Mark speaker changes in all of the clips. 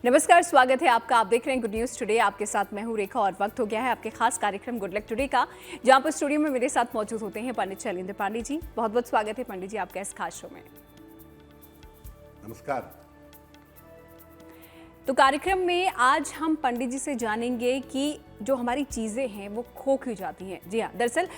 Speaker 1: नमस्कार, स्वागत है आपका। आप देख रहे हैं गुड न्यूज़ टुडे। आपके साथ मैं हूं रेखा और वक्त हो गया है आपके खास कार्यक्रम गुड लक टुडे का, जहां पर स्टूडियो में मेरे साथ मौजूद होते हैं पंडित शैलेंद्र पांडे जी। बहुत बहुत स्वागत है पंडित जी आपका इस खास शो में।
Speaker 2: नमस्कार।
Speaker 1: तो कार्यक्रम में आज हम पंडित जी से जानेंगे कि जो हमारी चीज़ें हैं वो खो क्यों जाती हैं। जी हाँ, दरअसल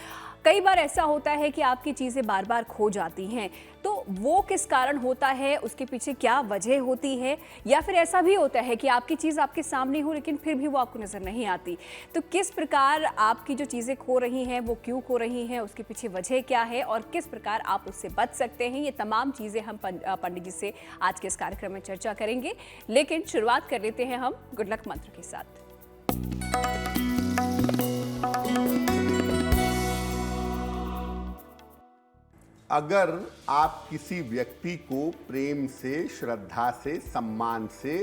Speaker 1: कई बार ऐसा होता है कि आपकी चीज़ें बार बार खो जाती हैं, तो वो किस कारण होता है, उसके पीछे क्या वजह होती है, या फिर ऐसा भी होता है कि आपकी चीज़ आपके सामने हो लेकिन फिर भी वो आपको नज़र नहीं आती। तो किस प्रकार आपकी जो चीज़ें खो रही हैं वो क्यों खो रही हैं, उसके पीछे वजह क्या है और किस प्रकार आप उससे बच सकते हैं, ये तमाम चीज़ें हम पंडित जी से आज के इस कार्यक्रम में चर्चा करेंगे। लेकिन शुरुआत कर लेते हैं हम गुड लक मंत्र के साथ।
Speaker 2: अगर आप किसी व्यक्ति को प्रेम से, श्रद्धा से, सम्मान से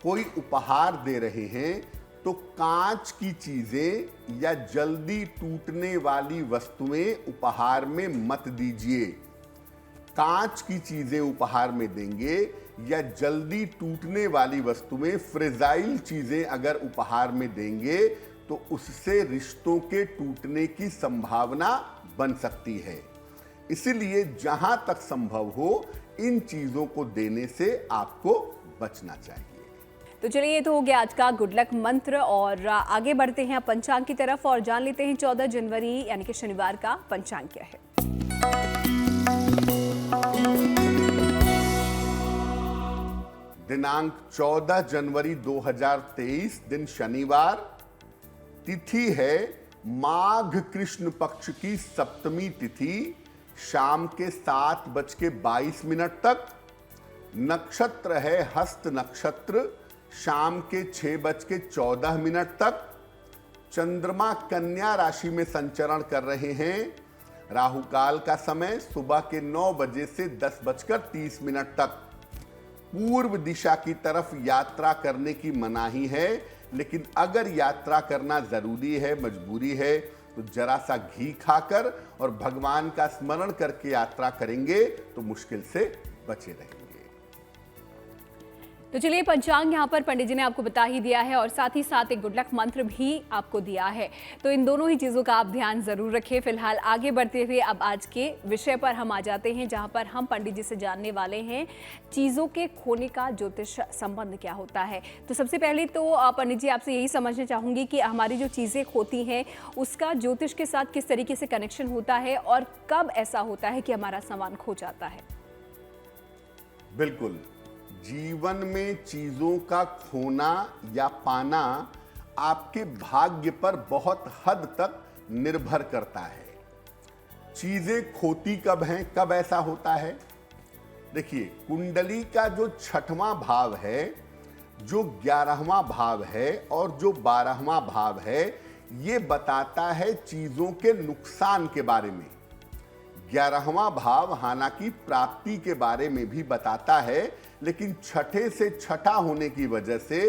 Speaker 2: कोई उपहार दे रहे हैं तो कांच की चीजें या जल्दी टूटने वाली वस्तुएं उपहार में मत दीजिए। कांच की चीजें उपहार में देंगे या जल्दी टूटने वाली वस्तुएं, फ्रेजाइल चीजें अगर उपहार में देंगे तो उससे रिश्तों के टूटने की संभावना बन सकती है। इसलिए जहां तक संभव हो इन चीजों को देने से आपको बचना चाहिए।
Speaker 1: तो चलिए, ये तो हो गया आज का गुड लक मंत्र और आगे बढ़ते हैं पंचांग की तरफ और जान लेते हैं 14 जनवरी यानी कि शनिवार का पंचांग क्या है।
Speaker 2: दिनांक 14 जनवरी 2023, दिन शनिवार, तिथि है माघ कृष्ण पक्ष की सप्तमी तिथि, शाम के 7:22 तक। नक्षत्र है हस्त नक्षत्र, शाम के 6:14 तक। चंद्रमा कन्या राशि में संचरण कर रहे हैं। राहु काल का समय सुबह के 9 बजे से 10:30 तक। पूर्व दिशा की तरफ यात्रा करने की मनाही है, लेकिन अगर यात्रा करना जरूरी है, मजबूरी है, तो जरा सा घी खाकर और भगवान का स्मरण करके यात्रा करेंगे तो मुश्किल से बचे रहेंगे।
Speaker 1: तो चलिए, पंचांग यहाँ पर पंडित जी ने आपको बता ही दिया है और साथ ही साथ एक गुड लक मंत्र भी आपको दिया है, तो इन दोनों ही चीज़ों का आप ध्यान ज़रूर रखें। फिलहाल आगे बढ़ते हुए अब आज के विषय पर हम आ जाते हैं, जहाँ पर हम पंडित जी से जानने वाले हैं चीज़ों के खोने का ज्योतिष संबंध क्या होता है। तो सबसे पहले तो पंडित जी आपसे यही समझना चाहूँगी कि हमारी जो चीज़ें खोती हैं उसका ज्योतिष के साथ किस तरीके से कनेक्शन होता है और कब ऐसा होता है कि हमारा सामान खो जाता है।
Speaker 2: बिल्कुल, जीवन में चीजों का खोना या पाना आपके भाग्य पर बहुत हद तक निर्भर करता है। चीजें खोती कब हैं, कब ऐसा होता है? देखिए, कुंडली का जो 6वां भाव है, जो 11वां भाव है और जो 12वां भाव है, ये बताता है चीजों के नुकसान के बारे में। 11वां भाव हालांकि प्राप्ति के बारे में भी बताता है, लेकिन छठे से छठा होने की वजह से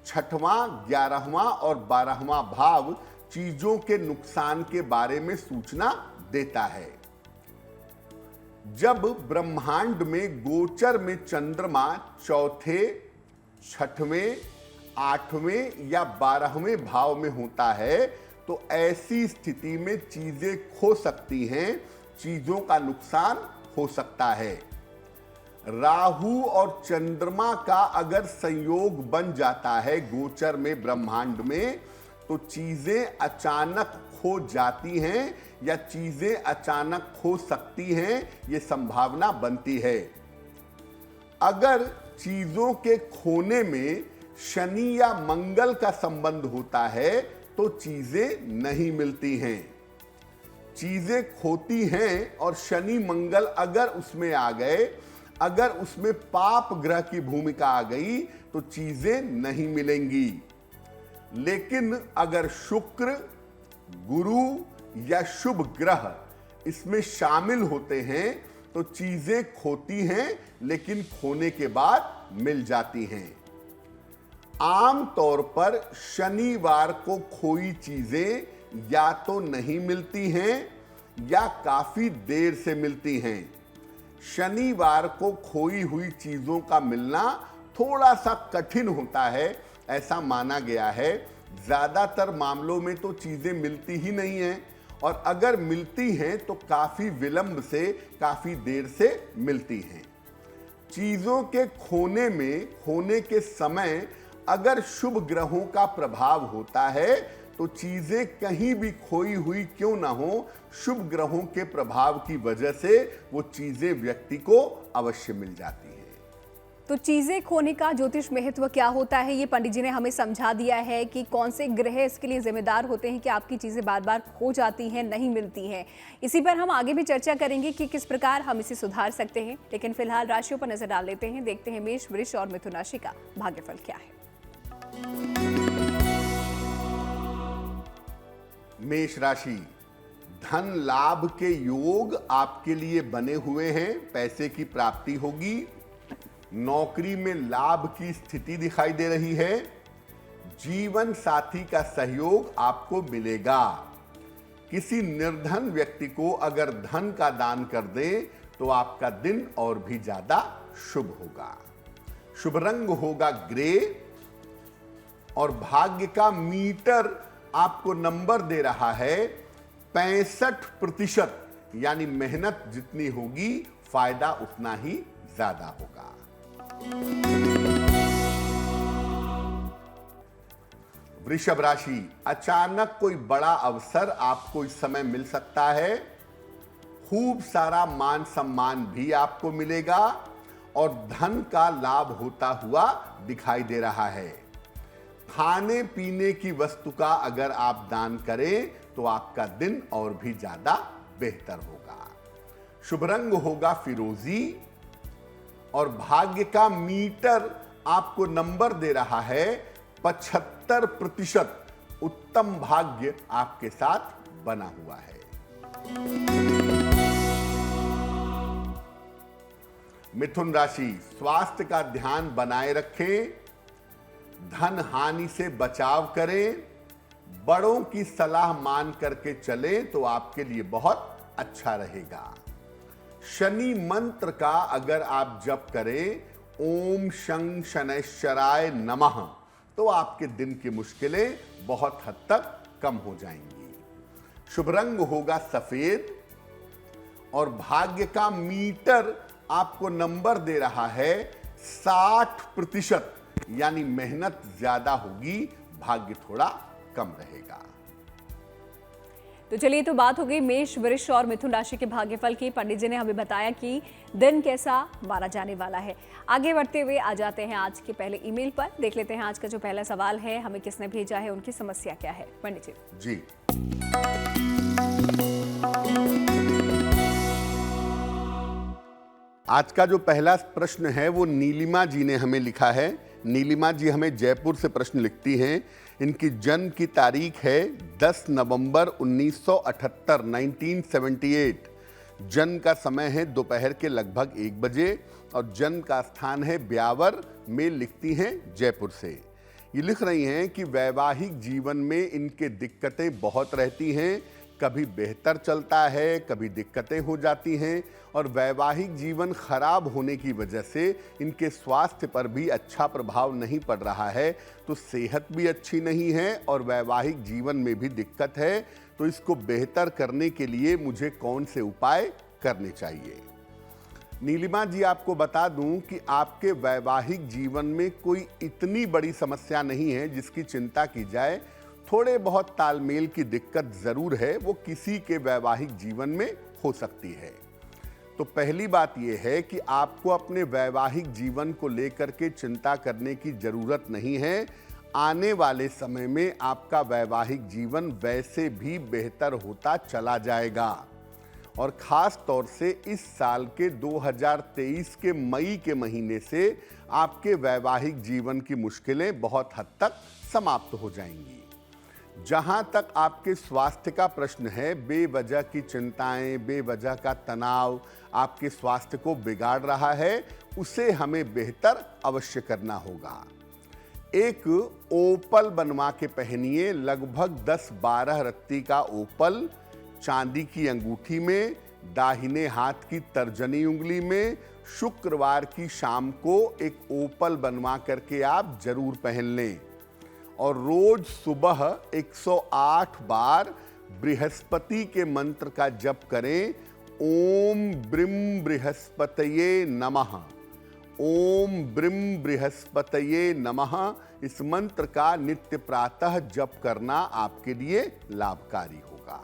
Speaker 2: 6वां, 11वां और 12वां भाव चीजों के नुकसान के बारे में सूचना देता है। जब ब्रह्मांड में गोचर में चंद्रमा चौथे, 6वें, 8वें या 12वें भाव में होता है तो ऐसी स्थिति में चीजें खो सकती हैं, चीजों का नुकसान हो सकता है। राहु और चंद्रमा का अगर संयोग बन जाता है गोचर में, ब्रह्मांड में, तो चीजें अचानक खो जाती हैं या चीजें अचानक खो सकती हैं, ये संभावना बनती है। अगर चीजों के खोने में शनि या मंगल का संबंध होता है तो चीजें नहीं मिलती हैं। चीजें खोती हैं और शनि मंगल अगर उसमें आ गए, अगर उसमें पाप ग्रह की भूमिका आ गई तो चीजें नहीं मिलेंगी। लेकिन अगर शुक्र, गुरु या शुभ ग्रह इसमें शामिल होते हैं तो चीजें खोती हैं, लेकिन खोने के बाद मिल जाती हैं। आम तौर पर शनिवार को खोई चीजें या तो नहीं मिलती हैं या काफी देर से मिलती हैं। शनिवार को खोई हुई चीजों का मिलना थोड़ा सा कठिन होता है, ऐसा माना गया है। ज़्यादातर मामलों में तो चीज़ें मिलती ही नहीं हैं, और अगर मिलती हैं तो काफ़ी विलंब से, काफ़ी देर से मिलती हैं। चीज़ों के खोने के समय अगर शुभ ग्रहों का प्रभाव होता है तो चीज़ें कहीं भी खोई हुई क्यों ना हो, शुभ ग्रहों के प्रभाव की वजह से वो चीज़ें व्यक्ति को अवश्य मिल जाती हैं।
Speaker 1: तो चीजें खोने का ज्योतिष महत्व क्या होता है, ये पंडित जी ने हमें समझा दिया है कि कौन से ग्रह इसके लिए जिम्मेदार होते हैं कि आपकी चीजें बार बार खो जाती हैं, नहीं मिलती हैं। इसी पर हम आगे भी चर्चा करेंगे कि किस प्रकार हम इसे सुधार सकते हैं, लेकिन फिलहाल राशियों पर नजर डाल लेते हैं। देखते हैं मेष, वृष और मिथुन राशि का भाग्यफल क्या है।
Speaker 2: मेष राशि, धन लाभ के योग आपके लिए बने हुए हैं, पैसे की प्राप्ति होगी। नौकरी में लाभ की स्थिति दिखाई दे रही है। जीवन साथी का सहयोग आपको मिलेगा। किसी निर्धन व्यक्ति को अगर धन का दान कर दें तो आपका दिन और भी ज्यादा शुभ होगा। शुभ रंग होगा ग्रे, और भाग्य का मीटर आपको नंबर दे रहा है 65%, यानी मेहनत जितनी होगी फायदा उतना ही ज्यादा होगा। वृषभ राशि, अचानक कोई बड़ा अवसर आपको इस समय मिल सकता है। खूब सारा मान सम्मान भी आपको मिलेगा, और धन का लाभ होता हुआ दिखाई दे रहा है। खाने पीने की वस्तु का अगर आप दान करें तो आपका दिन और भी ज्यादा बेहतर होगा। शुभ रंग होगा फिरोजी, और भाग्य का मीटर आपको नंबर दे रहा है 75%। उत्तम भाग्य आपके साथ बना हुआ है। मिथुन राशि, स्वास्थ्य का ध्यान बनाए रखें, धन हानि से बचाव करें, बड़ों की सलाह मान करके चलें तो आपके लिए बहुत अच्छा रहेगा। शनि मंत्र का अगर आप जप करें, ओम शं शनैश्चराय नमः, तो आपके दिन की मुश्किलें बहुत हद तक कम हो जाएंगी। शुभ रंग होगा सफेद, और भाग्य का मीटर आपको नंबर दे रहा है 60%, यानी मेहनत ज्यादा होगी, भाग्य थोड़ा कम रहेगा।
Speaker 1: तो चलिए, तो बात हो गई मेष, वृष और मिथुन राशि के भाग्यफल की। पंडित जी ने हमें बताया कि दिन कैसा माना जाने वाला है। आगे बढ़ते हुए आ जाते हैं आज के पहले ईमेल पर। देख लेते हैं आज का जो पहला सवाल है, हमें किसने भेजा है, उनकी समस्या क्या है। पंडित जी।
Speaker 2: आज का जो पहला प्रश्न है वो नीलिमा जी ने हमें लिखा है। नीलिमा जी हमें जयपुर से प्रश्न लिखती हैं। इनकी जन्म की तारीख है 10 नवंबर 1978, 1978। जन्म का समय है दोपहर के लगभग 1 बजे, और जन्म का स्थान है ब्यावर में। लिखती हैं जयपुर से। ये लिख रही हैं कि वैवाहिक जीवन में इनके दिक्कतें बहुत रहती हैं। कभी बेहतर चलता है, कभी दिक्कतें हो जाती हैं, और वैवाहिक जीवन खराब होने की वजह से इनके स्वास्थ्य पर भी अच्छा प्रभाव नहीं पड़ रहा है। तो सेहत भी अच्छी नहीं है और वैवाहिक जीवन में भी दिक्कत है। तो इसको बेहतर करने के लिए मुझे कौन से उपाय करने चाहिए? नीलिमा जी, आपको बता दूं कि आपके वैवाहिक जीवन में कोई इतनी बड़ी समस्या नहीं है जिसकी चिंता की जाए। थोड़े बहुत तालमेल की दिक्कत जरूर है, वो किसी के वैवाहिक जीवन में हो सकती है। तो पहली बात यह है कि आपको अपने वैवाहिक जीवन को लेकर के चिंता करने की जरूरत नहीं है। आने वाले समय में आपका वैवाहिक जीवन वैसे भी बेहतर होता चला जाएगा, और खास तौर से इस साल के 2023 के मई के महीने से आपके वैवाहिक जीवन की मुश्किलें बहुत हद तक समाप्त हो जाएंगी। जहां तक आपके स्वास्थ्य का प्रश्न है, बेवजह की चिंताएं, बेवजह का तनाव आपके स्वास्थ्य को बिगाड़ रहा है, उसे हमें बेहतर अवश्य करना होगा। एक ओपल बनवा के पहनिए, लगभग 10-12 रत्ती का ओपल, चांदी की अंगूठी में, दाहिने हाथ की तर्जनी उंगली में, शुक्रवार की शाम को एक ओपल बनवा करके आप जरूर पहन लें और रोज सुबह 108 बार बृहस्पति के मंत्र का जप करें। ओम ब्रीम बृहस्पतये नमः, ओम ब्रीम बृहस्पतये नमः। इस मंत्र का नित्य प्रातः जप करना आपके लिए लाभकारी होगा।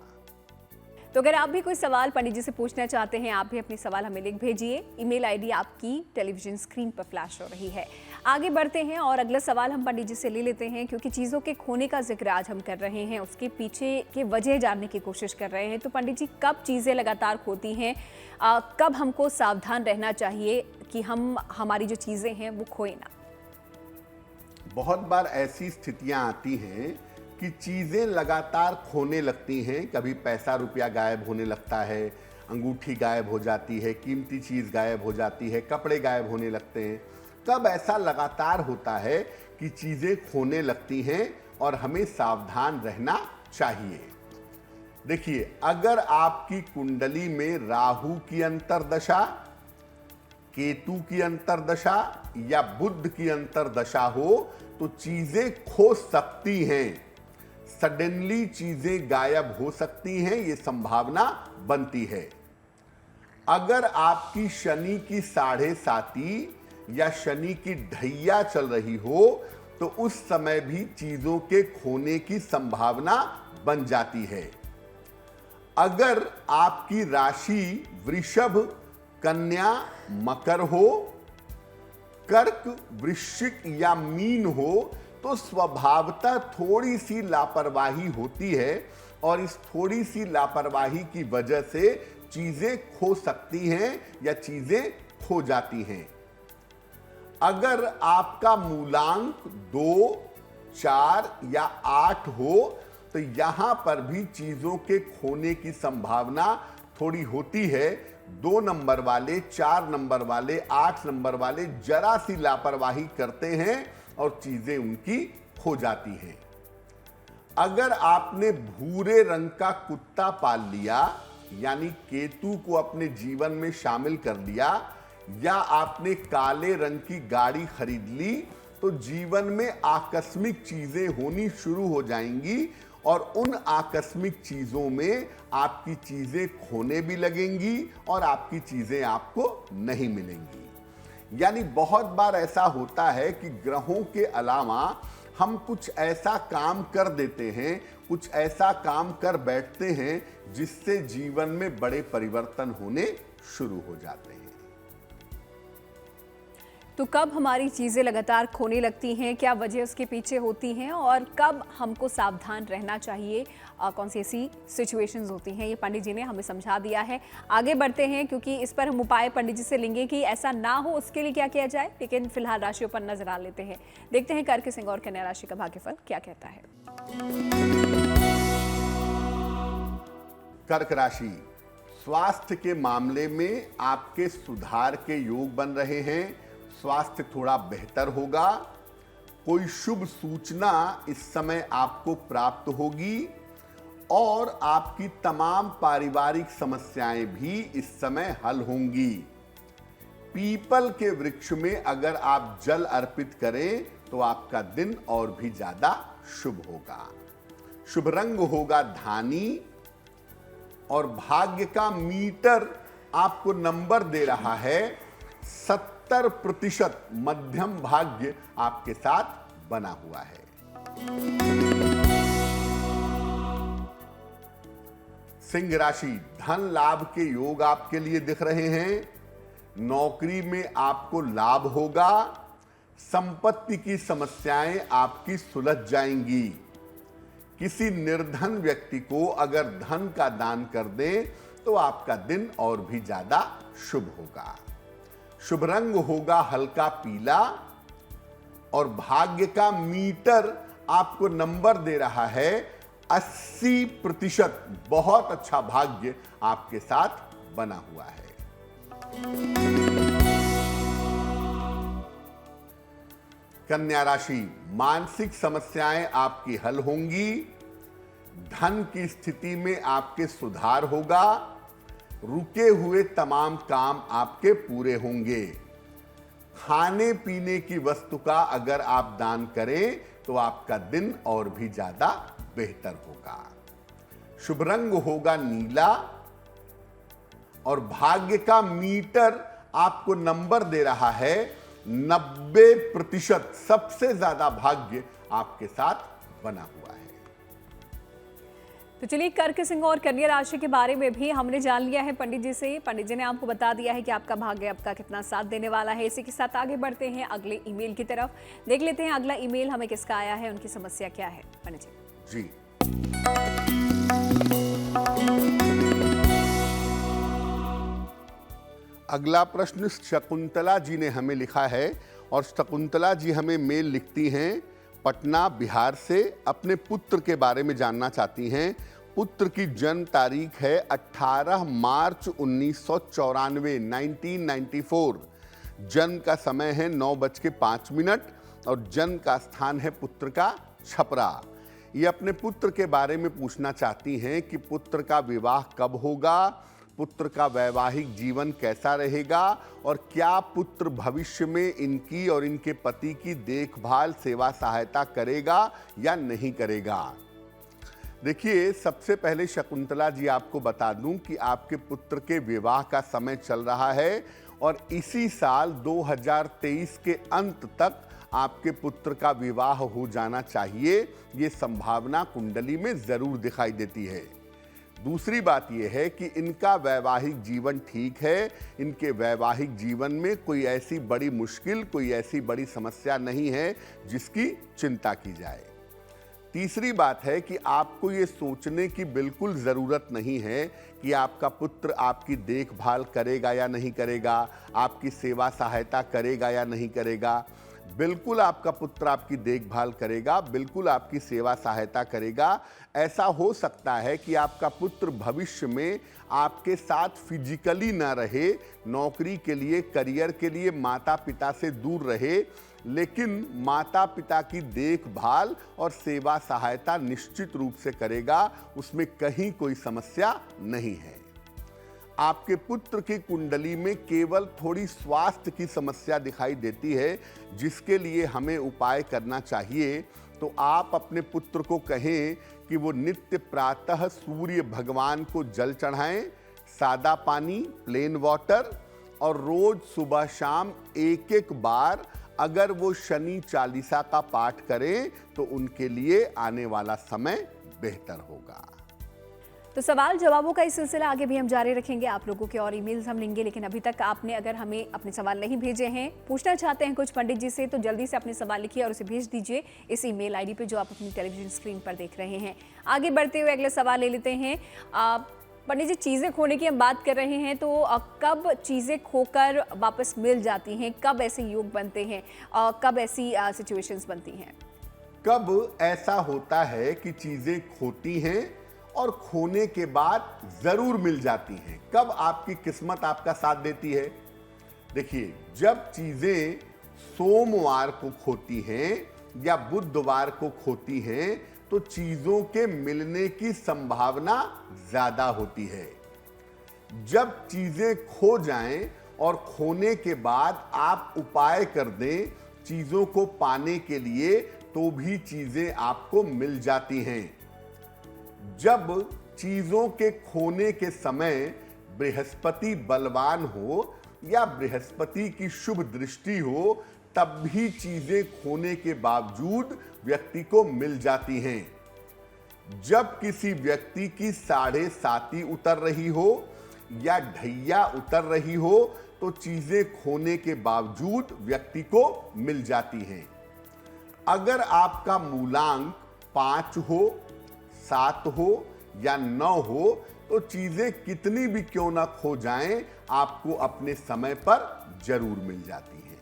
Speaker 1: तो अगर आप भी कोई सवाल पंडित जी से पूछना चाहते हैं, आप भी अपने सवाल हमें लिख भेजिए। ईमेल आईडी आपकी टेलीविजन स्क्रीन पर फ्लैश हो रही है। आगे बढ़ते हैं और अगला सवाल हम पंडित जी से ले लेते हैं, क्योंकि चीज़ों के खोने का जिक्र आज हम कर रहे हैं, उसके पीछे के वजह जानने की कोशिश कर रहे हैं। तो पंडित जी, कब चीज़ें लगातार खोती हैं, कब हमको सावधान रहना चाहिए कि हमारी जो चीज़ें हैं वो खोए ना?
Speaker 2: बहुत बार ऐसी स्थितियां आती हैं कि चीजें लगातार खोने लगती हैं। कभी पैसा रुपया गायब होने लगता है, अंगूठी गायब हो जाती है, कीमती चीज गायब हो जाती है, कपड़े गायब होने लगते हैं। कब ऐसा लगातार होता है कि चीजें खोने लगती हैं और हमें सावधान रहना चाहिए? देखिए, अगर आपकी कुंडली में राहु की अंतर्दशा, केतु की अंतर्दशा या बुध की अंतर्दशा हो तो चीजें खो सकती हैं। सडनली चीजें गायब हो सकती हैं, ये संभावना बनती है। अगर आपकी शनि की 7.5 या शनि की ढैया चल रही हो तो उस समय भी चीजों के खोने की संभावना बन जाती है। अगर आपकी राशि वृषभ, कन्या, मकर हो, कर्क, वृश्चिक या मीन हो तो स्वभावतः थोड़ी सी लापरवाही होती है और इस थोड़ी सी लापरवाही की वजह से चीजें खो सकती हैं या चीजें खो जाती हैं। अगर आपका मूलांक 2, 4 या 8 हो तो यहां पर भी चीजों के खोने की संभावना थोड़ी होती है। 2 नंबर वाले, 4 नंबर वाले, 8 नंबर वाले जरा सी लापरवाही करते हैं और चीजें उनकी खो जाती हैं। अगर आपने भूरे रंग का कुत्ता पाल लिया, यानी केतु को अपने जीवन में शामिल कर लिया, या आपने काले रंग की गाड़ी खरीद ली तो जीवन में आकस्मिक चीजें होनी शुरू हो जाएंगी और उन आकस्मिक चीजों में आपकी चीजें खोने भी लगेंगी और आपकी चीजें आपको नहीं मिलेंगी। यानी बहुत बार ऐसा होता है कि ग्रहों के अलावा हम कुछ ऐसा काम कर देते हैं, कुछ ऐसा काम कर बैठते हैं जिससे जीवन में बड़े परिवर्तन होने शुरू हो जाते हैं।
Speaker 1: तो कब हमारी चीज़ें लगातार खोने लगती हैं, क्या वजह उसके पीछे होती हैं और कब हमको सावधान रहना चाहिए, कौन सी ऐसी सिचुएशंस होती हैं, ये पंडित जी ने हमें समझा दिया है। आगे बढ़ते हैं, क्योंकि इस पर हम उपाय पंडित जी से लेंगे कि ऐसा ना हो उसके लिए क्या किया जाए, लेकिन फिलहाल राशियों पर नजर डाल लेते हैं। देखते हैं कर्क, सिंह और कन्या राशि का भाग्यफल क्या कहता है।
Speaker 2: कर्क राशि, स्वास्थ्य के मामले में आपके सुधार के योग बन रहे हैं। स्वास्थ्य थोड़ा बेहतर होगा। कोई शुभ सूचना इस समय आपको प्राप्त होगी और आपकी तमाम पारिवारिक समस्याएं भी इस समय हल होंगी। पीपल के वृक्ष में अगर आप जल अर्पित करें तो आपका दिन और भी ज्यादा शुभ होगा। शुभ रंग होगा धानी और भाग्य का मीटर आपको नंबर दे रहा है 70% मध्यम भाग्य आपके साथ बना हुआ है। सिंह राशि, धन लाभ के योग आपके लिए दिख रहे हैं। नौकरी में आपको लाभ होगा। संपत्ति की समस्याएं आपकी सुलझ जाएंगी। किसी निर्धन व्यक्ति को अगर धन का दान कर दें तो आपका दिन और भी ज्यादा शुभ होगा। शुभ रंग होगा हल्का पीला और भाग्य का मीटर आपको नंबर दे रहा है 80%। बहुत अच्छा भाग्य आपके साथ बना हुआ है। कन्या राशि, मानसिक समस्याएं आपकी हल होंगी। धन की स्थिति में आपके सुधार होगा। रुके हुए तमाम काम आपके पूरे होंगे। खाने पीने की वस्तु का अगर आप दान करें तो आपका दिन और भी ज्यादा बेहतर होगा। शुभ रंग होगा नीला और भाग्य का मीटर आपको नंबर दे रहा है 90%। सबसे ज्यादा भाग्य आपके साथ बना हुआ है।
Speaker 1: तो चलिए, कर्क, सिंह और कन्या राशि के बारे में भी हमने जान लिया है पंडित जी से। पंडित जी ने आपको बता दिया है कि आपका भाग्य आपका कितना साथ देने वाला है। इसी के साथ आगे बढ़ते हैं अगले ईमेल की तरफ। देख लेते हैं अगला ईमेल हमें किसका आया है, उनकी समस्या क्या है। पंडित जी।
Speaker 2: अगला प्रश्न शकुंतला जी ने हमें लिखा है और शकुंतला जी हमें मेल लिखती हैं पटना बिहार से। अपने पुत्र के बारे में जानना चाहती हैं। पुत्र की जन्म तारीख है 18 मार्च 1994, 1994। जन्म का समय है 9:05 और जन्म का स्थान है पुत्र का छपरा। ये अपने पुत्र के बारे में पूछना चाहती हैं कि पुत्र का विवाह कब होगा, पुत्र का वैवाहिक जीवन कैसा रहेगा और क्या पुत्र भविष्य में इनकी और इनके पति की देखभाल सेवा सहायता करेगा या नहीं करेगा। देखिए, सबसे पहले शकुंतला जी आपको बता दूं कि आपके पुत्र के विवाह का समय चल रहा है और इसी साल 2023 के अंत तक आपके पुत्र का विवाह हो जाना चाहिए। ये संभावना कुंडली में जरूर दिखाई देती है। दूसरी बात यह है कि इनका वैवाहिक जीवन ठीक है। इनके वैवाहिक जीवन में कोई ऐसी बड़ी मुश्किल, कोई ऐसी बड़ी समस्या नहीं है जिसकी चिंता की जाए। तीसरी बात है कि आपको ये सोचने की बिल्कुल ज़रूरत नहीं है कि आपका पुत्र आपकी देखभाल करेगा या नहीं करेगा, आपकी सेवा सहायता करेगा या नहीं करेगा। बिल्कुल आपका पुत्र आपकी देखभाल करेगा, बिल्कुल आपकी सेवा सहायता करेगा। ऐसा हो सकता है कि आपका पुत्र भविष्य में आपके साथ फिजिकली ना रहे, नौकरी के लिए, करियर के लिए माता पिता से दूर रहे, लेकिन माता पिता की देखभाल और सेवा सहायता निश्चित रूप से करेगा। उसमें कहीं कोई समस्या नहीं है। आपके पुत्र की कुंडली में केवल थोड़ी स्वास्थ्य की समस्या दिखाई देती है, जिसके लिए हमें उपाय करना चाहिए। तो आप अपने पुत्र को कहें कि वो नित्य प्रातः सूर्य भगवान को जल चढ़ाएं, सादा पानी, प्लेन वाटर, और रोज सुबह शाम एक एक बार अगर वो शनि चालीसा का पाठ करें तो उनके लिए आने वाला समय बेहतर होगा।
Speaker 1: तो सवाल जवाबों का इस सिलसिला आगे भी हम जारी रखेंगे। आप लोगों के और ईमेल्स हम लेंगे, लेकिन अभी तक आपने अगर हमें अपने सवाल नहीं भेजे हैं, पूछना चाहते हैं कुछ पंडित जी से, तो जल्दी से अपने सवाल लिखिए और उसे भेज दीजिए इस ईमेल आईडी पे जो आप अपनी टेलीविजन स्क्रीन पर देख रहे हैं। आगे बढ़ते हुए अगले सवाल ले लेते हैं। पंडित जी, चीज़ें खोने की हम बात कर रहे हैं, तो कब चीज़ें खोकर वापस मिल जाती हैं, कब ऐसे योग बनते हैं, कब ऐसी सिचुएशंस बनती हैं?
Speaker 2: कब ऐसा होता है कि चीजें खोती हैं और खोने के बाद जरूर मिल जाती हैं? कब आपकी किस्मत आपका साथ देती है? देखिए, जब चीजें सोमवार को खोती हैं या बुधवार को खोती हैं तो चीजों के मिलने की संभावना ज्यादा होती है। जब चीजें खो जाएं और खोने के बाद आप उपाय कर दें चीजों को पाने के लिए, तो भी चीजें आपको मिल जाती हैं। जब चीजों के खोने के समय बृहस्पति बलवान हो या बृहस्पति की शुभ दृष्टि हो, तब भी चीजें खोने के बावजूद व्यक्ति को मिल जाती हैं। जब किसी व्यक्ति की 7.5 उतर रही हो या ढैया उतर रही हो तो चीजें खोने के बावजूद व्यक्ति को मिल जाती हैं। अगर आपका मूलांक 5 हो, 7 हो या 9 हो तो चीजें कितनी भी क्यों ना खो जाएं, आपको अपने समय पर जरूर मिल जाती हैं।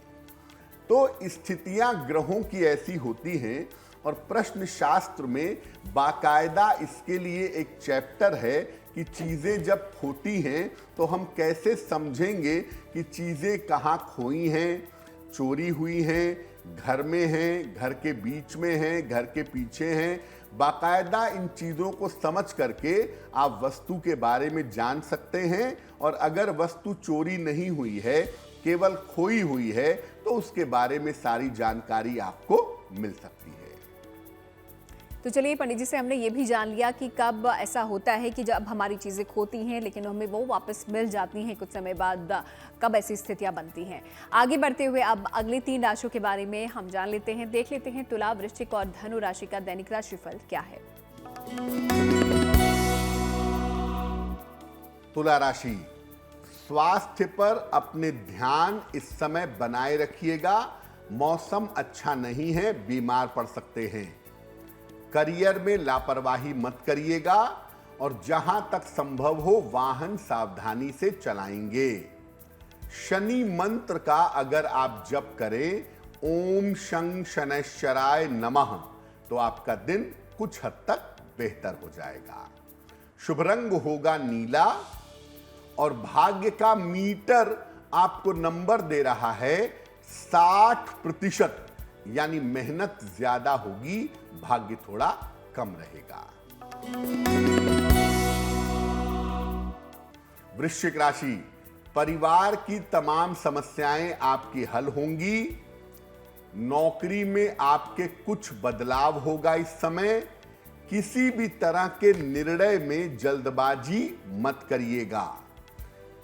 Speaker 2: तो स्थितियां ग्रहों की ऐसी होती हैं और प्रश्न शास्त्र में बाकायदा इसके लिए एक चैप्टर है कि चीजें जब खोती हैं तो हम कैसे समझेंगे कि चीजें कहाँ खोई हैं, चोरी हुई हैं, घर में हैं, घर के बीच में हैं, घर के पीछे हैं। बाकायदा इन चीजों को समझ करके आप वस्तु के बारे में जान सकते हैं, और अगर वस्तु चोरी नहीं हुई है, केवल खोई हुई है, तो उसके बारे में सारी जानकारी आपको मिल सकती है।
Speaker 1: तो चलिए पंडित जी से हमने ये भी जान लिया कि कब ऐसा होता है कि जब हमारी चीज़ें खोती हैं लेकिन हमें वो वापस मिल जाती हैं कुछ समय बाद, कब ऐसी स्थितियां बनती हैं। आगे बढ़ते हुए अब अगले 3 राशियों के बारे में हम जान लेते हैं। देख लेते हैं तुला, वृश्चिक और धनु राशि का दैनिक राशिफल क्या है।
Speaker 2: तुला राशि, स्वास्थ्य पर अपने ध्यान इस समय बनाए रखिएगा। मौसम अच्छा नहीं है, बीमार पड़ सकते हैं। करियर में लापरवाही मत करिएगा, और जहां तक संभव हो वाहन सावधानी से चलाएंगे। शनि मंत्र का अगर आप जप करें, ओम शं शनैश्चराय नमः, तो आपका दिन कुछ हद तक बेहतर हो जाएगा। शुभ रंग होगा नीला, और भाग्य का मीटर आपको नंबर दे रहा है 60%, यानी मेहनत ज्यादा होगी, भाग्य थोड़ा कम रहेगा। वृश्चिक राशि, परिवार की तमाम समस्याएं आपकी हल होंगी। नौकरी में आपके कुछ बदलाव होगा इस समय। किसी भी तरह के निर्णय में जल्दबाजी मत करिएगा।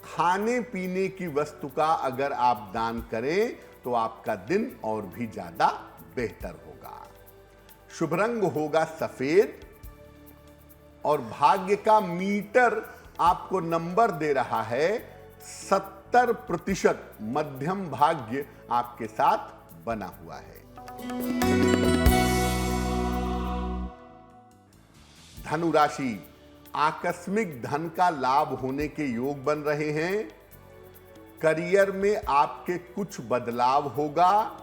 Speaker 2: खाने पीने की वस्तु का अगर आप दान करें तो आपका दिन और भी ज्यादा बेहतर होगा। शुभ रंग होगा सफेद, और भाग्य का मीटर आपको नंबर दे रहा है 70%। मध्यम भाग्य आपके साथ बना हुआ है। धनु राशि, आकस्मिक धन का लाभ होने के योग बन रहे हैं। करियर में आपके कुछ बदलाव होगा।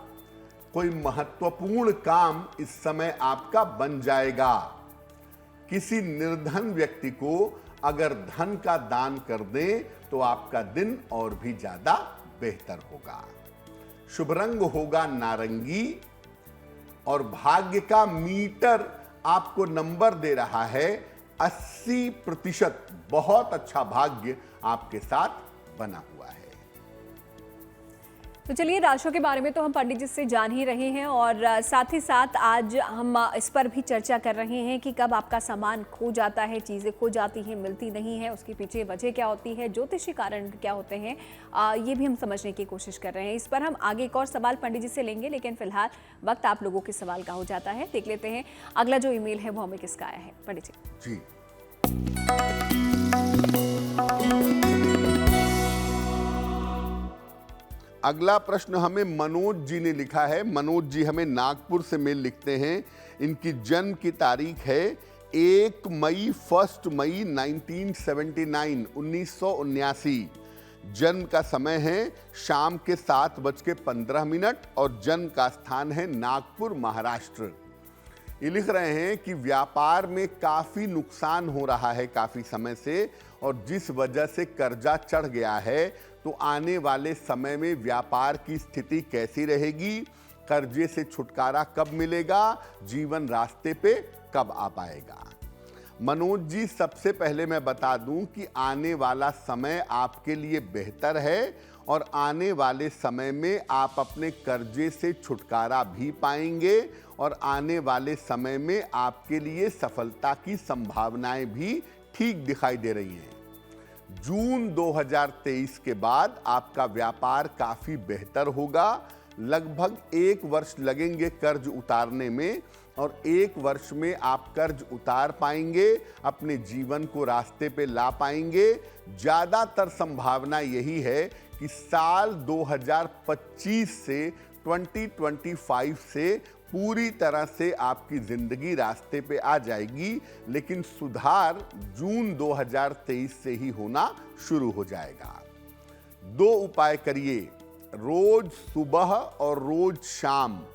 Speaker 2: कोई महत्वपूर्ण काम इस समय आपका बन जाएगा। किसी निर्धन व्यक्ति को अगर धन का दान कर दें तो आपका दिन और भी ज्यादा बेहतर होगा। शुभ रंग होगा नारंगी, और भाग्य का मीटर आपको नंबर दे रहा है 80%। बहुत अच्छा भाग्य आपके साथ बना हुआ है।
Speaker 1: तो चलिए, राशियों के बारे में तो हम पंडित जी से जान ही रहे हैं, और साथ ही साथ आज हम इस पर भी चर्चा कर रहे हैं कि कब आपका सामान खो जाता है, चीज़ें खो जाती हैं, मिलती नहीं है, उसके पीछे वजह क्या होती है, ज्योतिषी कारण क्या होते हैं, ये भी हम समझने की कोशिश कर रहे हैं। इस पर हम आगे एक और सवाल पंडित जी से लेंगे, लेकिन फिलहाल वक्त आप लोगों के सवाल का हो जाता है। देख लेते हैं अगला जो ईमेल है वो हमें किसका आया है। पंडित जी।
Speaker 2: अगला प्रश्न हमें मनोज जी ने लिखा है। मनोज जी हमें नागपुर से मेल लिखते हैं। इनकी जन्म की तारीख है 1 मई 1979, 1979। जन्म का समय है शाम के 7:15, और जन्म का स्थान है नागपुर, महाराष्ट्र। ये लिख रहे हैं कि व्यापार में काफी नुकसान हो रहा है काफी समय से, और जिस वजह से कर्जा चढ़ गया है, तो आने वाले समय में व्यापार की स्थिति कैसी रहेगी, कर्जे से छुटकारा कब मिलेगा, जीवन रास्ते पे कब आ पाएगा। मनोज जी, सबसे पहले मैं बता दूं कि आने वाला समय आपके लिए बेहतर है, और आने वाले समय में आप अपने कर्जे से छुटकारा भी पाएंगे, और आने वाले समय में आपके लिए सफलता की संभावनाएं भी ठीक दिखाई दे रही हैं। जून 2023 के बाद आपका व्यापार काफी बेहतर होगा। लगभग 1 वर्ष लगेंगे कर्ज उतारने में, और 1 वर्ष में आप कर्ज उतार पाएंगे, अपने जीवन को रास्ते पे ला पाएंगे। ज्यादातर संभावना यही है कि साल 2025 से 2025 से पूरी तरह से आपकी जिंदगी रास्ते पे आ जाएगी, लेकिन सुधार जून 2023 से ही होना शुरू हो जाएगा। 2 उपाय करिए। रोज सुबह और रोज शाम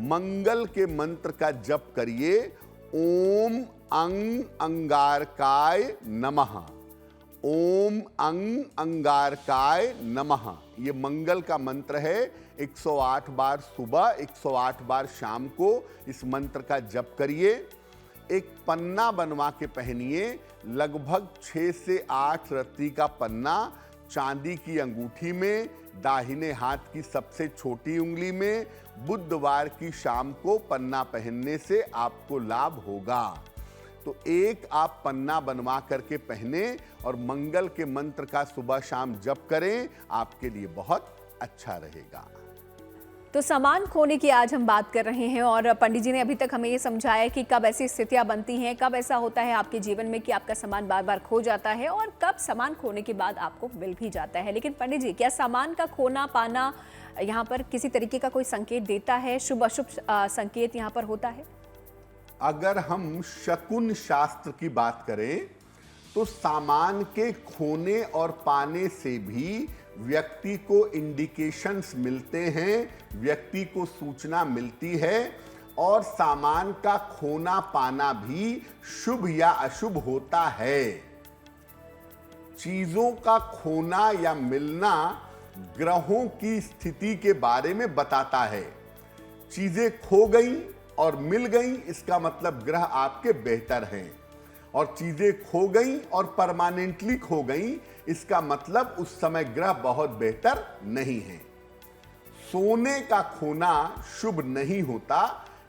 Speaker 2: मंगल के मंत्र का जप करिए। ओम अंग अंगारकाय नमः, ओम अंग अंगारकाय नमः। ये मंगल का मंत्र है। 108 बार सुबह, 108 बार शाम को इस मंत्र का जप करिए। एक पन्ना बनवा के पहनिए, लगभग 6 से 8 रत्ती का पन्ना, चांदी की अंगूठी में, दाहिने हाथ की सबसे छोटी उंगली में। बुधवार की शाम को पन्ना पहनने से आपको लाभ होगा। तो एक आप पन्ना बनवा करके पहने और मंगल के मंत्र का सुबह शाम जप करें, आपके लिए बहुत अच्छा रहेगा।
Speaker 1: तो सामान खोने की आज हम बात कर रहे हैं और पंडित जी ने अभी तक हमें ये समझाया कि कब ऐसी स्थितियां बनती हैं, कब ऐसा होता है आपके जीवन में कि आपका सामान बार बार खो जाता है और कब सामान खोने के बाद आपको मिल भी जाता है। लेकिन पंडित जी, क्या सामान का खोना पाना यहाँ पर किसी तरीके का कोई संकेत देता है, शुभ अशुभ संकेत यहाँ पर होता है?
Speaker 2: अगर हम शकुन शास्त्र की बात करें तो सामान के खोने और पाने से भी व्यक्ति को इंडिकेशंस मिलते हैं, व्यक्ति को सूचना मिलती है और सामान का खोना पाना भी शुभ या अशुभ होता है। चीजों का खोना या मिलना ग्रहों की स्थिति के बारे में बताता है। चीजें खो गई और मिल गई, इसका मतलब ग्रह आपके बेहतर हैं, और चीजें खो गई और परमानेंटली खो गई, इसका मतलब उस समय ग्रह बहुत बेहतर नहीं है। सोने का खोना शुभ नहीं होता,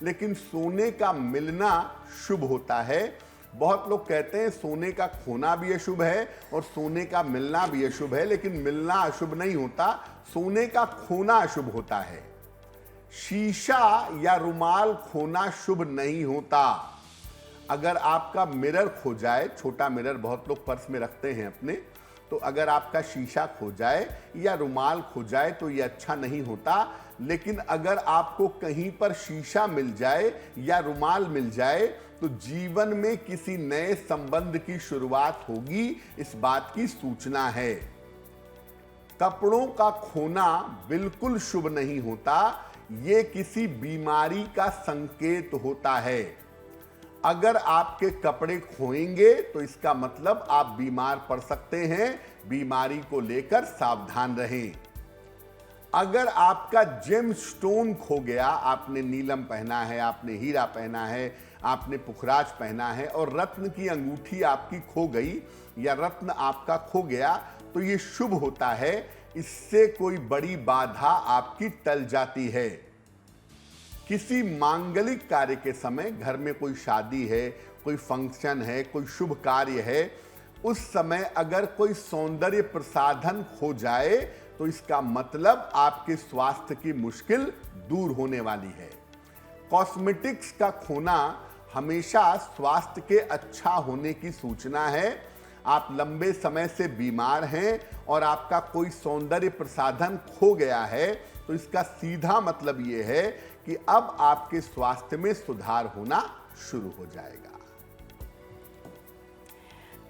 Speaker 2: लेकिन सोने का मिलना शुभ होता है। बहुत लोग कहते हैं सोने का खोना भी अशुभ है और सोने का मिलना भी अशुभ है, लेकिन मिलना अशुभ नहीं होता, सोने का खोना अशुभ होता है। शीशा या रुमाल खोना शुभ नहीं होता। अगर आपका मिरर खो जाए, छोटा मिरर बहुत लोग पर्स में रखते हैं अपने, तो अगर आपका शीशा खो जाए या रुमाल खो जाए तो ये अच्छा नहीं होता। लेकिन अगर आपको कहीं पर शीशा मिल जाए या रुमाल मिल जाए तो जीवन में किसी नए संबंध की शुरुआत होगी, इस बात की सूचना है। कपड़ों का खोना बिल्कुल शुभ नहीं होता, ये किसी बीमारी का संकेत होता है। अगर आपके कपड़े खोएंगे तो इसका मतलब आप बीमार पड़ सकते हैं, बीमारी को लेकर सावधान रहें। अगर आपका जेम स्टोन खो गया, आपने नीलम पहना है, आपने हीरा पहना है, आपने पुखराज पहना है और रत्न की अंगूठी आपकी खो गई या रत्न आपका खो गया, तो ये शुभ होता है। इससे कोई बड़ी बाधा आपकी टल जाती है। किसी मांगलिक कार्य के समय, घर में कोई शादी है, कोई फंक्शन है, कोई शुभ कार्य है, उस समय अगर कोई सौंदर्य प्रसाधन खो जाए तो इसका मतलब आपके स्वास्थ्य की मुश्किल दूर होने वाली है। कॉस्मेटिक्स का खोना हमेशा स्वास्थ्य के अच्छा होने की सूचना है। आप लंबे समय से बीमार हैं और आपका कोई सौंदर्य प्रसाधन खो गया है, तो इसका सीधा मतलब यह है कि अब आपके स्वास्थ्य में सुधार होना शुरू हो जाएगा।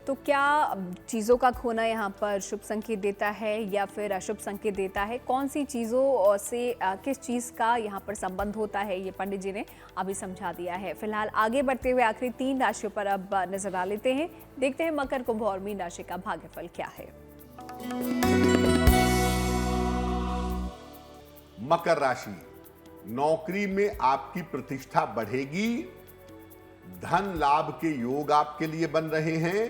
Speaker 1: तो क्या चीज़ों का खोना यहाँ पर शुभ संकेत देता है या फिर अशुभ संकेत देता है? कौन सी चीज़ों से किस चीज़ का यहाँ पर संबंध होता है, ये पंडित जी ने अभी समझा दिया है। फिलहाल आगे बढ़ते हुए आखिरी 3 राशियों पर अब नजर डाल लेते हैं। देखते हैं मकर, कुंभ और मीन राशि का भाग्यफल क्या है।
Speaker 2: मकर राशि, नौकरी में आपकी प्रतिष्ठा बढ़ेगी, धन लाभ के योग आपके लिए बन रहे हैं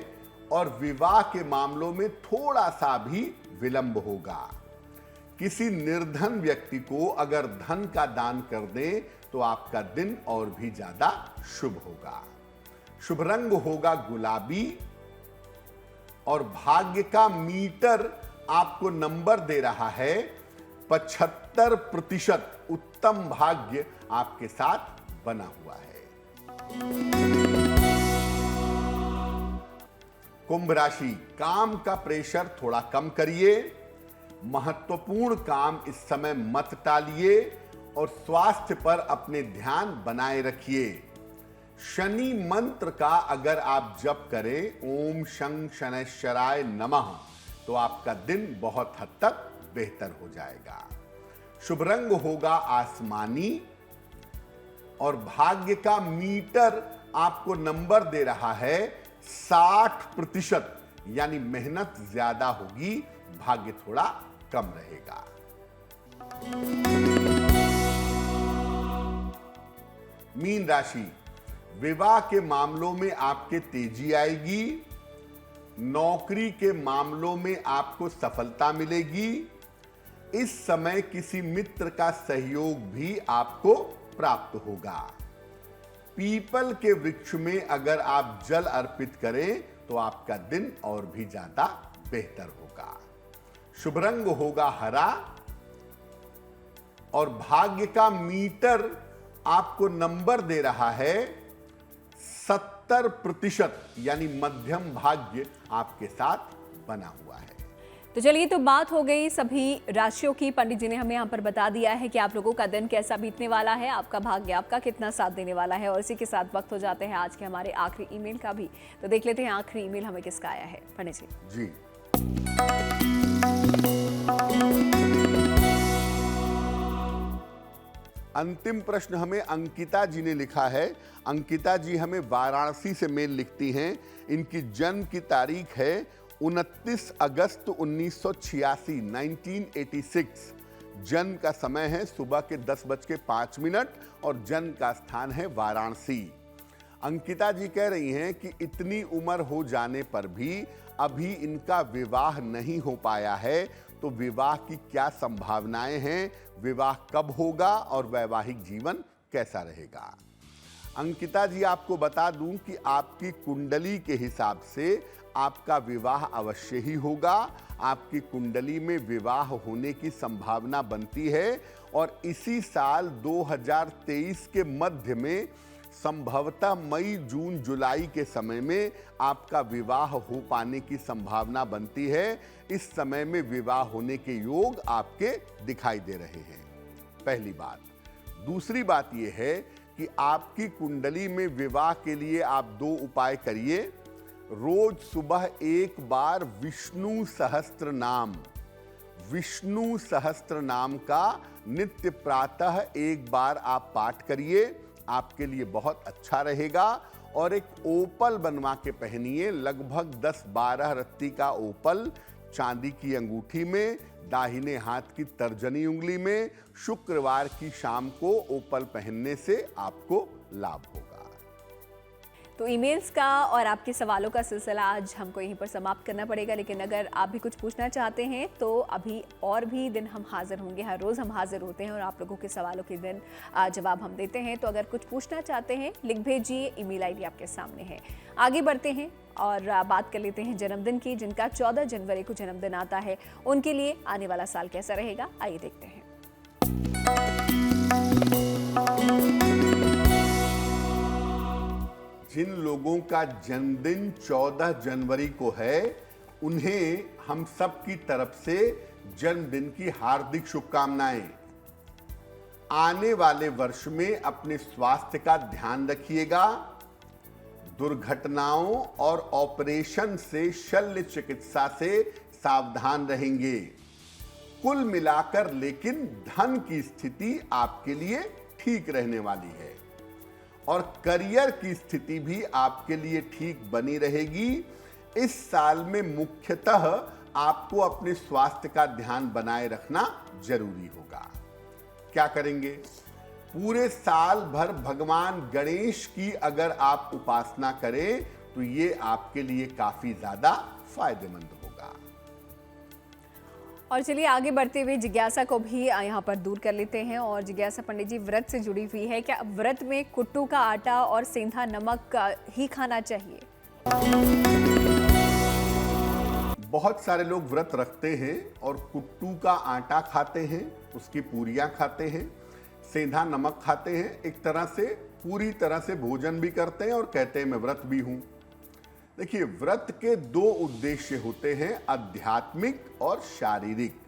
Speaker 2: और विवाह के मामलों में थोड़ा सा भी विलंब होगा। किसी निर्धन व्यक्ति को अगर धन का दान कर दें तो आपका दिन और भी ज्यादा शुभ होगा। शुभ रंग होगा गुलाबी और भाग्य का मीटर आपको नंबर दे रहा है 75%। उत्तम भाग्य आपके साथ बना हुआ है। कुंभ राशि, काम का प्रेशर थोड़ा कम करिए, महत्वपूर्ण काम इस समय मत टालिए और स्वास्थ्य पर अपने ध्यान बनाए रखिए। शनि मंत्र का अगर आप जप करें, ओम शं शनैश्चराय नमः, तो आपका दिन बहुत हद तक बेहतर हो जाएगा। शुभ रंग होगा आसमानी और भाग्य का मीटर आपको नंबर दे रहा है 60%, यानी मेहनत ज्यादा होगी, भाग्य थोड़ा कम रहेगा। मीन राशि, विवाह के मामलों में आपके तेजी आएगी, नौकरी के मामलों में आपको सफलता मिलेगी। इस समय किसी मित्र का सहयोग भी आपको प्राप्त होगा। पीपल के वृक्ष में अगर आप जल अर्पित करें तो आपका दिन और भी ज्यादा बेहतर होगा। शुभ रंग होगा हरा और भाग्य का मीटर आपको नंबर दे रहा है 70%, यानी मध्यम भाग्य आपके साथ बना हुआ है।
Speaker 1: तो चलिए, तो बात हो गई सभी राशियों की। पंडित जी ने हमें यहाँ पर बता दिया है कि आप लोगों का दिन कैसा बीतने वाला है, आपका भाग्य आपका कितना साथ देने वाला है। और इसी के साथ वक्त हो जाते हैं आज के हमारे आखिरी ईमेल का भी। तो देख लेते हैं आखिरी ईमेल हमें किसका आया है। पंडित जी
Speaker 2: अंतिम प्रश्न हमें अंकिता जी ने लिखा है। अंकिता जी हमें वाराणसी से मेल लिखती हैं। इनकी जन्म की तारीख है 29 अगस्त 1986, 1986। जन्म का समय है सुबह के 10:05 और जन्म का स्थान है वाराणसी। अंकिता जी कह रही हैं कि इतनी उम्र हो जाने पर भी अभी इनका विवाह नहीं हो पाया है, तो विवाह की क्या संभावनाएं हैं, विवाह कब होगा और वैवाहिक जीवन कैसा रहेगा। अंकिता जी, आपको बता दूं कि आपकी कुंडली के हिसाब से आपका विवाह अवश्य ही होगा। आपकी कुंडली में विवाह होने की संभावना बनती है और इसी साल 2023 के मध्य में संभवतः मई, जून, जुलाई के समय में आपका विवाह हो पाने की संभावना बनती है। इस समय में विवाह होने के योग आपके दिखाई दे रहे हैं, पहली बात। दूसरी बात यह है कि आपकी कुंडली में विवाह के लिए आप 2 उपाय करिए। रोज सुबह एक बार विष्णु सहस्त्र नाम का नित्य प्रातः एक बार आप पाठ करिए, आपके लिए बहुत अच्छा रहेगा। और एक ओपल बनवा के पहनिए, लगभग 10-12 रत्ती का ओपल चांदी की अंगूठी में, दाहिने हाथ की तर्जनी उंगली में। शुक्रवार की शाम को ओपल पहनने से आपको लाभ होगा।
Speaker 1: तो ईमेल्स का और आपके सवालों का सिलसिला आज हमको यहीं पर समाप्त करना पड़ेगा, लेकिन अगर आप भी कुछ पूछना चाहते हैं तो अभी और भी दिन हम हाजिर होंगे। हर रोज़ हम हाजिर होते हैं और आप लोगों के सवालों के दिन जवाब हम देते हैं। तो अगर कुछ पूछना चाहते हैं लिख भेजिए, ईमेल आईडी आपके सामने है। आगे बढ़ते हैं और बात कर लेते हैं जन्मदिन की। जिनका 14 जनवरी को जन्मदिन आता है उनके लिए आने वाला साल कैसा रहेगा, आइए देखते हैं।
Speaker 2: जिन लोगों का जन्मदिन 14 जनवरी को है, उन्हें हम सब की तरफ से जन्मदिन की हार्दिक शुभकामनाएं। आने वाले वर्ष में अपने स्वास्थ्य का ध्यान रखिएगा। दुर्घटनाओं और ऑपरेशन से, शल्य चिकित्सा से सावधान रहेंगे। कुल मिलाकर लेकिन धन की स्थिति आपके लिए ठीक रहने वाली है और करियर की स्थिति भी आपके लिए ठीक बनी रहेगी। इस साल में मुख्यतः आपको अपने स्वास्थ्य का ध्यान बनाए रखना जरूरी होगा। क्या करेंगे? पूरे साल भर भगवान गणेश की अगर आप उपासना करें तो ये आपके लिए काफी ज्यादा फायदेमंद होगा।
Speaker 1: और चलिए आगे बढ़ते हुए जिज्ञासा को भी यहाँ पर दूर कर लेते हैं। और जिज्ञासा पंडित जी व्रत से जुड़ी हुई है, क्या व्रत में कुट्टू का आटा और सेंधा नमक ही खाना चाहिए?
Speaker 2: बहुत सारे लोग व्रत रखते हैं और कुट्टू का आटा खाते हैं, उसकी पूरियां खाते हैं, सेंधा नमक खाते हैं। एक तरह से पूरी तरह से भोजन भी करते हैं और कहते हैं मैं व्रत भी हूं। देखिए, व्रत के 2 उद्देश्य होते हैं, आध्यात्मिक और शारीरिक।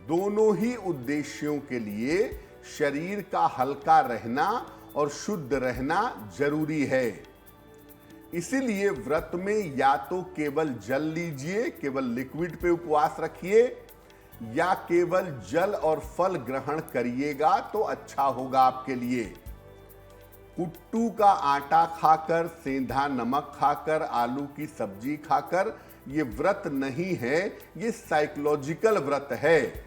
Speaker 2: दोनों ही उद्देश्यों के लिए शरीर का हल्का रहना और शुद्ध रहना जरूरी है। इसीलिए व्रत में या तो केवल जल लीजिए, केवल लिक्विड पे उपवास रखिए, या केवल जल और फल ग्रहण करिएगा तो अच्छा होगा आपके लिए। कुट्टू का आटा खाकर, सेंधा नमक खाकर, आलू की सब्जी खाकर ये व्रत नहीं है, ये साइकोलॉजिकल व्रत है।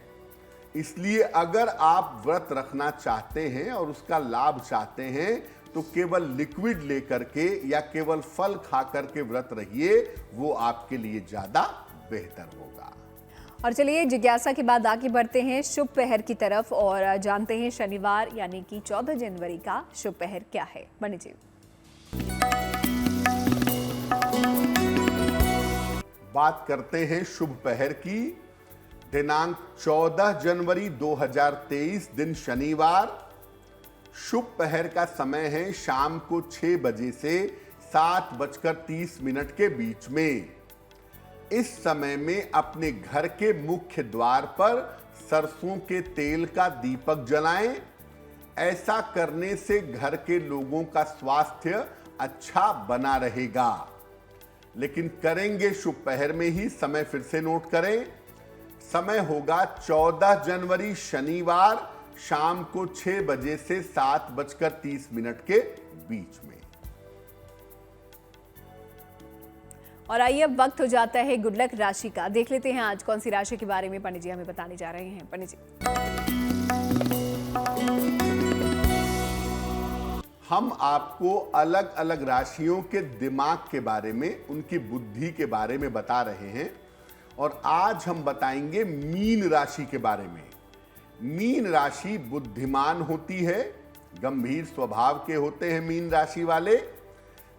Speaker 2: इसलिए अगर आप व्रत रखना चाहते हैं और उसका लाभ चाहते हैं तो केवल लिक्विड लेकर के या केवल फल खा करके व्रत रहिए, वो आपके लिए ज्यादा बेहतर होगा।
Speaker 1: और चलिए जिज्ञासा के बाद आगे बढ़ते हैं शुभ पहर की तरफ और जानते हैं शनिवार यानी कि 14 जनवरी का शुभ पहर क्या है। पंडित जी,
Speaker 2: बात करते हैं शुभ पहर की। दिनांक 14 जनवरी 2023 दिन शनिवार। शुभ पहर का समय है शाम को 6 बजे से 7:30 के बीच में। इस समय में अपने घर के मुख्य द्वार पर सरसों के तेल का दीपक जलाएं। ऐसा करने से घर के लोगों का स्वास्थ्य अच्छा बना रहेगा। लेकिन करेंगे शुभ पहर में ही, समय फिर से नोट करें। समय होगा 14 जनवरी शनिवार शाम को 6 बजे से 7:30 के बीच में।
Speaker 1: और आइए अब वक्त हो जाता है गुड लक राशि का। देख लेते हैं आज कौन सी राशि के बारे में पंडित जी हमें बताने जा रहे हैं। पंडित जी,
Speaker 2: हम आपको अलग अलग राशियों के दिमाग के बारे में, उनकी बुद्धि के बारे में बता रहे हैं और आज हम बताएंगे मीन राशि के बारे में। मीन राशि बुद्धिमान होती है, गंभीर स्वभाव के होते हैं मीन राशि वाले,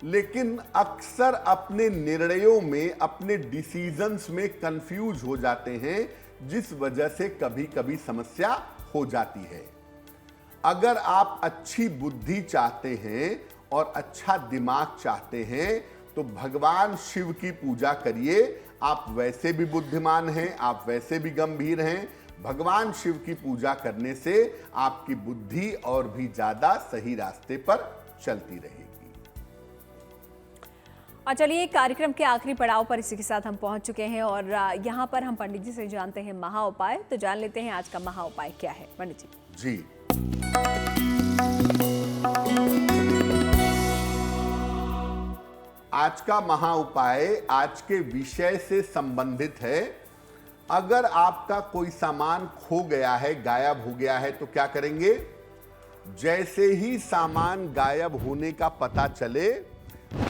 Speaker 2: लेकिन अक्सर अपने निर्णयों में, अपने डिसीजंस में कंफ्यूज हो जाते हैं, जिस वजह से कभी कभी समस्या हो जाती है। अगर आप अच्छी बुद्धि चाहते हैं और अच्छा दिमाग चाहते हैं तो भगवान शिव की पूजा करिए। आप वैसे भी बुद्धिमान हैं, आप वैसे भी गंभीर हैं। भगवान शिव की पूजा करने से आपकी बुद्धि और भी ज्यादा सही रास्ते पर चलती रहेगी।
Speaker 1: और चलिए कार्यक्रम के आखिरी पड़ाव पर इसी के साथ हम पहुंच चुके हैं और यहाँ पर हम पंडित जी से जानते हैं महा उपाय। तो जान लेते हैं आज का महा उपाय क्या है। पंडित जी
Speaker 2: जी, आज का महा उपाय आज के विषय से संबंधित है। अगर आपका कोई सामान खो गया है, गायब हो गया है, तो क्या करेंगे? जैसे ही सामान गायब होने का पता चले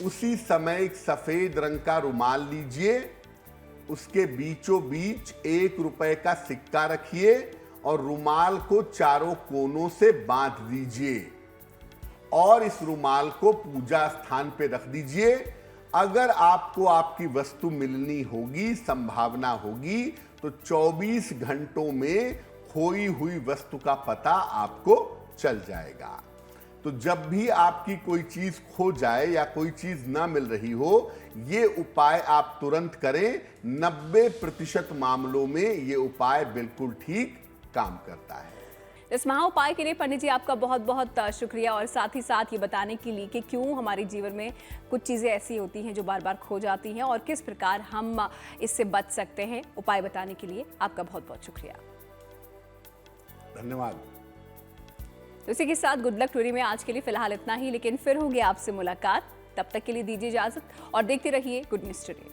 Speaker 2: उसी समय एक सफेद रंग का रुमाल लीजिए, उसके बीचों बीच 1 रुपए का सिक्का रखिए और रुमाल को चारों कोनों से बांध दीजिए और इस रुमाल को पूजा स्थान पे रख दीजिए। अगर आपको आपकी वस्तु मिलनी होगी, संभावना होगी, तो 24 घंटों में खोई हुई वस्तु का पता आपको चल जाएगा। तो जब भी आपकी कोई चीज खो जाए या कोई चीज ना मिल रही हो, ये उपाय आप तुरंत करें। 90% मामलों में ये उपाय बिल्कुल ठीक काम करता है।
Speaker 1: इस महा उपाय के लिए पंडित जी आपका बहुत बहुत शुक्रिया और साथ ही साथ ये बताने के लिए कि क्यों हमारे जीवन में कुछ चीज़ें ऐसी होती हैं जो बार बार खो जाती हैं और किस प्रकार हम इससे बच सकते हैं। उपाय बताने के लिए आपका बहुत बहुत शुक्रिया।
Speaker 2: धन्यवाद।
Speaker 1: तो इसी के साथ गुड लक टूरी में आज के लिए फिलहाल इतना ही, लेकिन फिर होगी आपसे मुलाकात। तब तक के लिए दीजिए इजाजत और देखते रहिए गुड न्यूज़ टुडे।